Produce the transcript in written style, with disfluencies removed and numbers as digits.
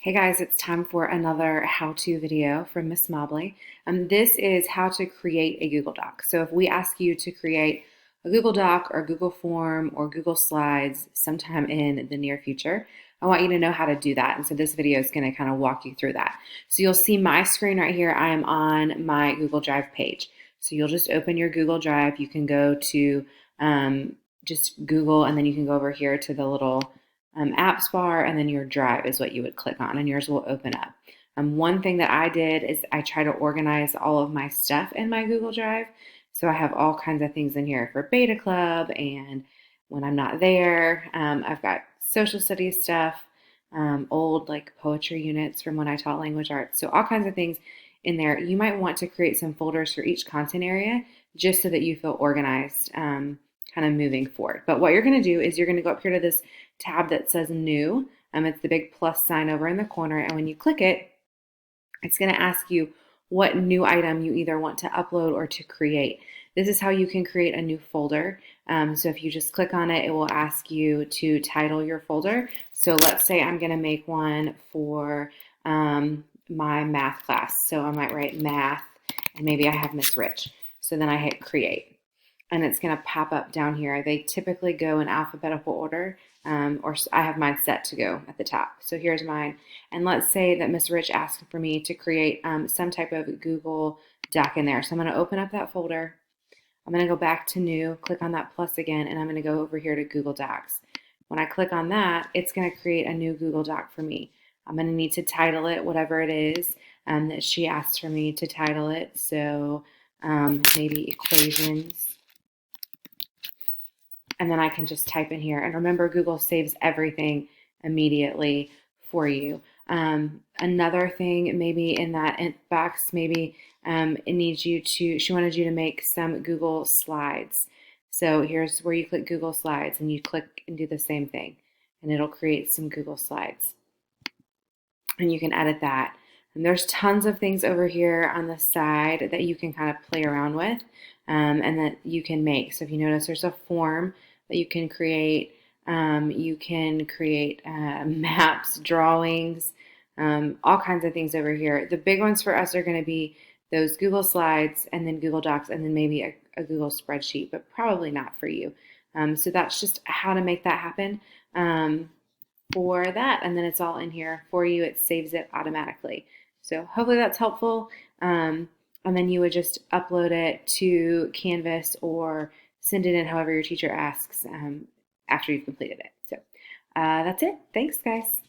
Hey guys, it's time for another how-to video from Miss Mobley. This is how to create a Google Doc. So if we ask you to create a Google Doc or Google Form or Google Slides sometime in the near future, I want you to know how to do that. And so this video is going to kind of walk you through that. So you'll see my screen right here. I am on my Google Drive page. So you'll just open your Google Drive. You can go to just Google, and then you can go over here to the little apps bar, and then your drive is what you would click on, and yours will open up. One thing that I did is I try to organize all of my stuff in my Google Drive. So I have all kinds of things in here for Beta Club, and when I'm not there, I've got social studies stuff, old like poetry units from when I taught language arts. So all kinds of things in there. You might want to create some folders for each content area just so that you feel organized kind of moving forward. But what you're going to do is you're going to go up here to this tab that says new. It's the big plus sign over in the corner. And when you click it, it's going to ask you what new item you either want to upload or to create. This is how you can create a new folder. So if you just click on it, it will ask you to title your folder. So let's say I'm going to make one for my math class. So I might write math, and maybe I have Miss Rich. So then I hit create, and it's going to pop up down here. They typically go in alphabetical order, or I have mine set to go at the top. So here's mine. And let's say that Miss Rich asked for me to create some type of Google Doc in there. So I'm going to open up that folder. I'm going to go back to new, click on that plus again, and I'm going to go over here to Google Docs. When I click on that, it's going to create a new Google Doc for me. I'm going to need to title it whatever it is that she asked for me to title it. So maybe equations. And then I can just type in here. And remember, Google saves everything immediately for you. Another thing, maybe in that box, maybe it needs you to, she wanted you to make some Google Slides. So here's where you click Google Slides, and you click and do the same thing, and it'll create some Google Slides. And you can edit that. And there's tons of things over here on the side that you can kind of play around with and that you can make. So if you notice, there's a form that you can create. You can create maps, drawings, all kinds of things over here. The big ones for us are going to be those Google Slides, and then Google Docs, and then maybe a Google spreadsheet, but probably not for you. So that's just how to make that happen for that, and then it's all in here for you. It saves it automatically. So hopefully that's helpful. And then you would just upload it to Canvas or send it in however your teacher asks after you've completed it. So that's it. Thanks, guys.